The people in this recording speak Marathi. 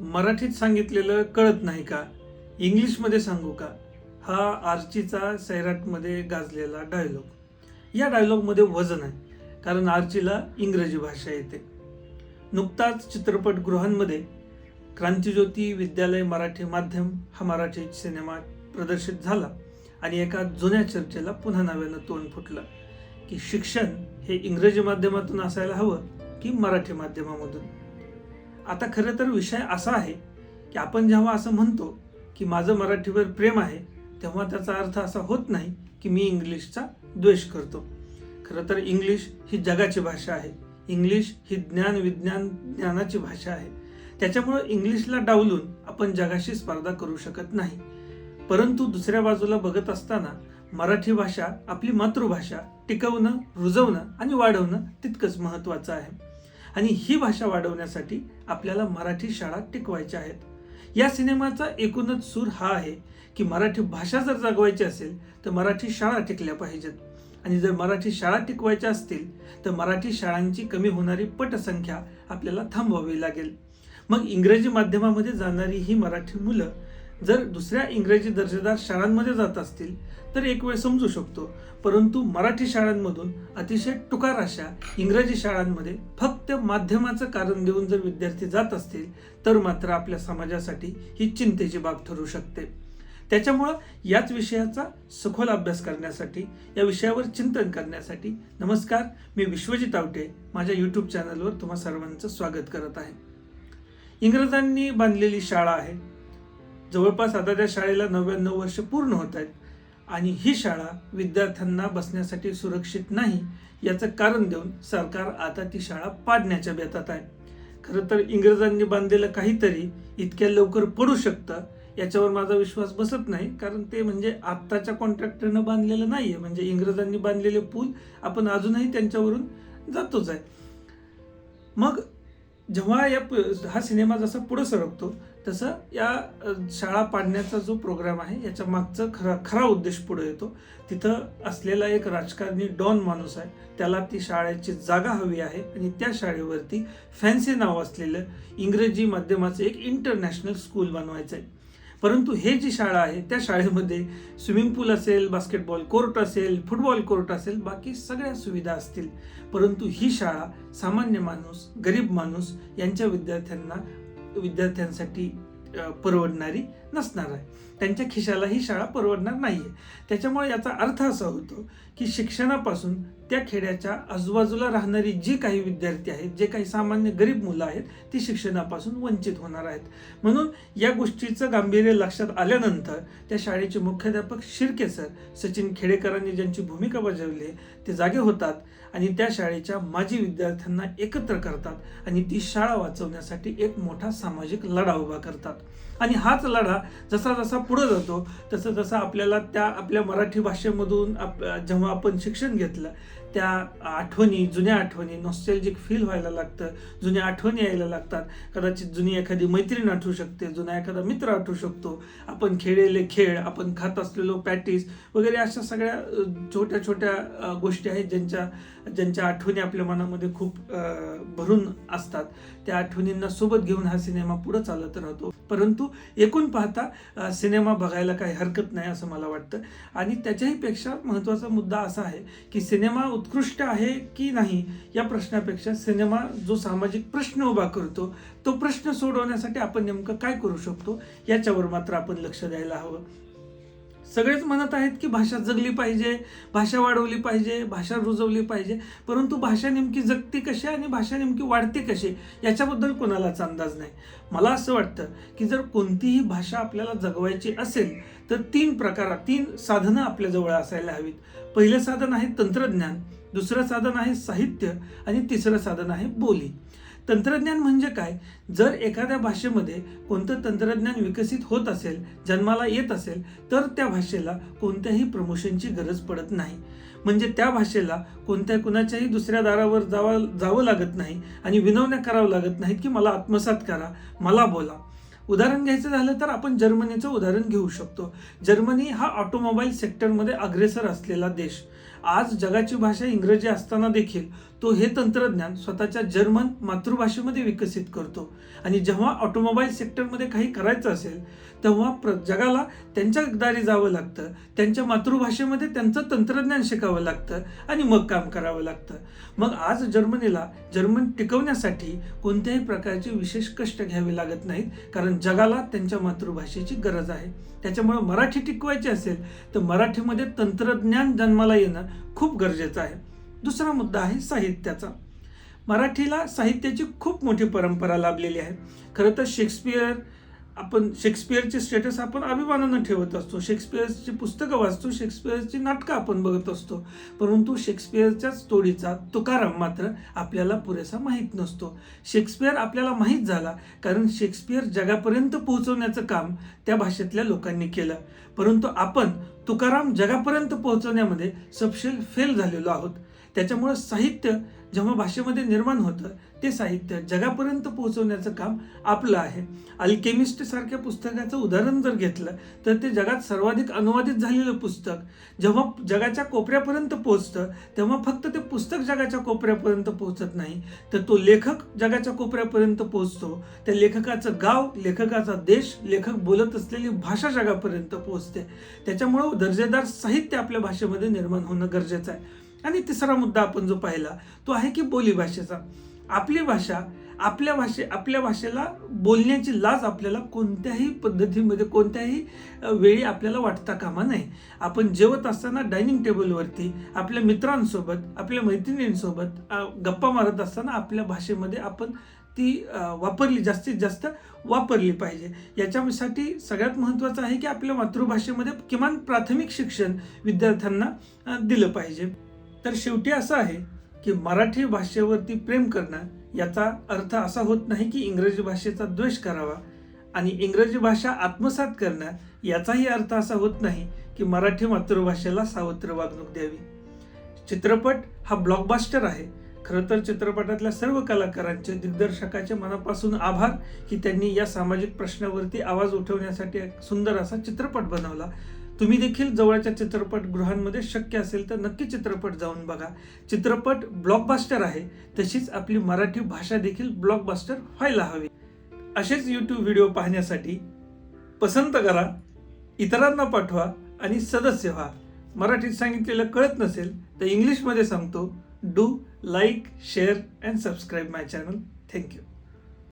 मराठीत सांगितलेलं कळत नाही का, इंग्लिशमध्ये सांगू का, हा आर्चीचा सैराटमध्ये गाजलेला डायलॉग. या डायलॉगमध्ये वजन आहे, कारण आर्चीला इंग्रजी भाषा येते. नुकताच चित्रपटगृहांमध्ये क्रांतिज्योती विद्यालय मराठी माध्यम हा मराठी सिनेमा प्रदर्शित झाला आणि एका जुन्या चर्चेला पुन्हा नव्यानं तोंड फुटलं की शिक्षण हे इंग्रजी माध्यमातून असायला हवं की मराठी माध्यमामधून. आता खरं तर विषय असा आहे की आपण जेव्हा असं म्हणतो की माझं मराठीवर प्रेम आहे, तेव्हा त्याचा अर्थ असा होत नाही की मी इंग्लिशचा द्वेष करतो. खरं तर इंग्लिश ही जगाची भाषा आहे. इंग्लिश ही ज्ञानाची भाषा आहे. त्याच्यामुळं इंग्लिशला डावलून आपण जगाशी स्पर्धा करू शकत नाही. परंतु दुसऱ्या बाजूला बघत असताना मराठी भाषा, आपली मातृभाषा टिकवणं, रुजवणं आणि वाढवणं तितकंच महत्त्वाचं आहे. आणि ही भाषा वाढवण्यासाठी आपल्याला मराठी शाळा टिकवायच्या आहेत. या सिनेमाचा एकूणच सूर हा आहे की मराठी भाषा जर जगवायची असेल तर मराठी शाळा टिकल्या पाहिजेत. आणि जर मराठी शाळा टिकवायच्या असतील तर मराठी शाळांची कमी होणारी पटसंख्या आपल्याला थांबवावी लागेल. मग इंग्रजी माध्यमामध्ये जाणारी ही मराठी मुलं जर दुसऱ्या इंग्रजी दर्जेदार शाळांमध्ये जात असतील तर एक वेळ समजू शकतो. परंतु मराठी शाळांमधून अतिशय टुकार अशा इंग्रजी शाळांमध्ये फक्त माध्यमाचं कारण देऊन जर विद्यार्थी जात असतील तर मात्र आपल्या समाजासाठी ही चिंतेची बाब ठरू शकते. त्याच्यामुळं याच विषयाचा सखोल अभ्यास करण्यासाठी, या विषयावर चिंतन करण्यासाठी नमस्कार, मी विश्वजित आवटे माझ्या यूट्यूब चॅनलवर तुम्हा सर्वांचं स्वागत करत आहे. इंग्रजांनी बांधलेली शाळा आहे. जवळपास आता त्या शाळेला 99 वर्ष पूर्ण होत आहेत आणि ही शाळा विद्यार्थ्यांना बसण्यासाठी सुरक्षित नाही याचं कारण देऊन सरकार आता ती शाळा पाडण्याच्या बेतात आहे. खरं तर इंग्रजांनी बांधलेलं काहीतरी इतक्या लवकर पडू शकतं याच्यावर माझा विश्वास बसत नाही, कारण ते म्हणजे आत्ताच्या कॉन्ट्रॅक्टरनं बांधलेलं नाही आहे. म्हणजे इंग्रजांनी बांधलेले पूल आपण अजूनही त्यांच्यावरून जातोच आहे. मग जेव्हा हा सिनेमा जसा पुढे सरकतो तसं या शाळा पाडण्याचा जो प्रोग्राम आहे याच्या मागचं खरा उद्देश पुढे येतो. तिथं असलेला एक राजकारणी डॉन माणूस आहे, त्याला ती शाळेची जागा हवी आहे आणि त्या शाळेवरती फॅन्सी नाव असलेलं इंग्रजी माध्यमाचं एक इंटरनॅशनल स्कूल बनवायचं आहे. परंतु हे जी शाळा आहे त्या शाळेमध्ये स्विमिंग पूल असेल, बास्केटबॉल कोर्ट असेल, फुटबॉल कोर्ट असेल, बाकी सगळ्या सुविधा असतील. परंतु ही शाळा सामान्य माणूस, गरीब माणूस यांच्या विद्यार्थ्यांसाठी परवडणारी नसणार आहे. त्यांच्या खिशाला ही शाळा परवडणार नाही आहे. त्याच्यामुळे याचा अर्थ असा होतो की शिक्षणापासून त्या खेड्याच्या आजूबाजूला राहणारी जी काही विद्यार्थी आहेत, जे काही सामान्य गरीब मुलं आहेत, ती शिक्षणापासून वंचित होणार आहेत. म्हणून या गोष्टीचं गांभीर्य लक्षात आल्यानंतर त्या शाळेचे मुख्याध्यापक शिर्के सर, सचिन खेडेकरांनी ज्यांची भूमिका बजावली आहे, ते जागे होतात आणि त्या शाळेच्या माजी विद्यार्थ्यांना एकत्र करतात आणि ती शाळा वाचवण्यासाठी एक मोठा सामाजिक लढा उभा करतात. आणि हाच लढा जसा जसा पुढे जातो तसं जसं आपल्याला त्या आपल्या मराठी भाषेमधून जेव्हा आपण शिक्षण घेतलं त्या आठवणी, जुन्या आठवणी, नॉस्टॅल्जिक फील व्हायला लागतं, जुन्या आठवणी यायला लागतात. कदाचित जुनी एखादी मैत्रीण आठवू शकते, जुना एखादा मित्र आठवू शकतो, आपण खेळलेले खेळ, आपण खात असलेलो पॅटीस वगैरे अशा सगळ्या छोट्या छोट्या गोष्टी आहेत ज्यांच्या आठवणी आपल्या मनामध्ये खूप भरून असतात. त्या आठवणींना सोबत घेऊन हा सिनेमा पुढे चालत राहतो. परंतु एकूण पाहता सिनेमा बघायला काही हरकत नाही असं मला वाटतं. आणि त्याच्याही पेक्षा महत्त्वाचा मुद्दा असा आहे की सिनेमा उत्कृष्ट आहे की नाही या प्रश्नापेक्षा सिनेमा जो सामाजिक प्रश्न उभा करतो तो प्रश्न सोडवण्यासाठी आपण नेमकं काय करू शकतो याच्यावर मात्र आपण लक्ष द्यायला हवं. सगळेच म्हणत आहेत की भाषा जगली पाहिजे, भाषा वाढवली पाहिजे, भाषा रुजवली पाहिजे. परंतु भाषा नेमकी जगते कशी आणि भाषा नेमकी वाढते कशी याच्याबद्दल कोणालाच अंदाज नाही. मला असं वाटतं की जर कोणतीही भाषा आपल्याला जगवायची असेल तर 3 साधनं आपल्याजवळ असायला हवीत. पहिलं साधन आहे तंत्रज्ञान, दुसरं साधन आहे साहित्य आणि तिसरं साधन आहे बोली. तंत्रज्ञान म्हणजे काय? जर एखाद्या भाषेमध्ये कोणतं तंत्रज्ञान विकसित होत असेल, जन्माला येत असेल, तर त्या भाषेला कोणत्याही प्रमोशनची गरज पडत नाही. म्हणजे त्या भाषेला कुणाच्याही दुसऱ्या दारावर जावं लागत नाही आणि विनवण्या करावं लागत नाहीत की मला आत्मसात करा, मला बोला. उदाहरण घ्यायचं झालं तर आपण जर्मनीचं उदाहरण घेऊ शकतो. जर्मनी हा ऑटोमोबाईल सेक्टरमध्ये अग्रेसर असलेला देश. आज जगाची भाषा इंग्रजी असताना देखील तो हे तंत्रज्ञान स्वतःच्या जर्मन मातृभाषेमध्ये विकसित करतो. आणि जेव्हा ऑटोमोबाईल सेक्टरमध्ये काही करायचं असेल तेव्हा जगाला त्यांच्या दारी जावं लागतं, त्यांच्या मातृभाषेमध्ये त्यांचं तंत्रज्ञान शिकावं लागतं आणि मग काम करावं लागतं. मग आज जर्मनीला जर्मन टिकवण्यासाठी कोणत्याही प्रकारचे विशेष कष्ट घ्यावे लागत नाहीत, कारण जगाला त्यांच्या मातृभाषेची गरज आहे. त्याच्यामुळे मराठी टिकवायची असेल तर मराठीमध्ये तंत्रज्ञान जन्माला येणं खूप गरजेचं आहे. दुसरा मुद्दा आहे साहित्याचा. मराठीला साहित्याची खूप मोठी परंपरा लाभलेली आहे. खरं तर शेक्सपियरचे स्टेटस आपण अभिमानानं ठेवत असतो. शेक्सपियरची पुस्तकं वाचतो, शेक्सपियरची नाटकं आपण बघत असतो, परंतु शेक्सपियरच्याच तोडीचा तुकाराम मात्र आपल्याला पुरेसा माहीत नसतो. शेक्सपियर आपल्याला माहीत झाला कारण शेक्सपियर जगापर्यंत पोहोचवण्याचं काम त्या भाषेतल्या लोकांनी केलं, परंतु आपण तुकाराम जगापर्यंत पोहोचवण्यामध्ये सपशेल फेल झालेलो आहोत. त्याच्यामुळं साहित्य जेव्हा भाषेमध्ये निर्माण होतं ते साहित्य जगापर्यंत पोहोचवण्याचं काम आपलं आहे. अल्केमिस्ट सारख्या पुस्तकाचं उदाहरण जर घेतलं तर ते जगात सर्वाधिक अनुवादित झालेलं पुस्तक जेव्हा जगाच्या कोपऱ्यापर्यंत पोहोचतं तेव्हा फक्त ते पुस्तक जगाच्या कोपऱ्यापर्यंत पोहोचत नाही, तर तो लेखक जगाच्या कोपऱ्यापर्यंत पोहोचतो. त्या लेखकाचं गाव, लेखकाचा देश, लेखक बोलत असलेली भाषा जगापर्यंत पोहोचते. त्याच्यामुळं दर्जेदार साहित्य आपल्या भाषेमध्ये निर्माण होणं गरजेचं आहे. आणि तिसरा मुद्दा आपण जो पाहिला तो आहे की बोलीभाषेचा. आपली भाषा, आपल्या भाषेला बोलण्याची लाज आपल्याला कोणत्याही पद्धतीमध्ये, कोणत्याही वेळी आपल्याला वाटता कामा नये. आपण जेवत असताना डायनिंग टेबलवरती आपल्या मित्रांसोबत, आपल्या मैत्रिणींसोबत गप्पा मारत असताना आपल्या भाषेमध्ये आपण ती जास्तीत जास्त वापरली पाहिजे. याच्यासाठी सगळ्यात महत्त्वाचं आहे की आपल्या मातृभाषेमध्ये किमान प्राथमिक शिक्षण विद्यार्थ्यांना दिलं पाहिजे. तर शेवटी असं आहे की मराठी भाषेवरती प्रेम करणं याचा अर्थ असा होत नाही की इंग्रजी भाषेचा द्वेष करावा, आणि इंग्रजी भाषा आत्मसात करणं याचाही अर्थ असा होत नाही की मराठी मातृभाषेला सावत्र वागणूक द्यावी. चित्रपट हा ब्लॉकबस्टर आहे. खरं तर चित्रपटातल्या सर्व कलाकारांचे, दिग्दर्शकाचे मनापासून आभार की त्यांनी या सामाजिक प्रश्नावरती आवाज उठवण्यासाठी एक सुंदर असा चित्रपट बनवला. तुम्ही देखील जवळच्या चित्रपटगृहांमध्ये शक्य असेल तर नक्की चित्रपट जाऊन बघा. चित्रपट ब्लॉकबस्टर आहे, तशीच आपली मराठी भाषा देखील ब्लॉकबस्टर व्हायला हवी. असेच YouTube व्हिडिओ पाहण्यासाठी पसंत करा, इतरांना पाठवा आणि सदस्य व्हा. मराठीत सांगितलेलं कळत नसेल तर इंग्लिशमध्ये सांगतो. Do like, share and subscribe my channel. Thank you.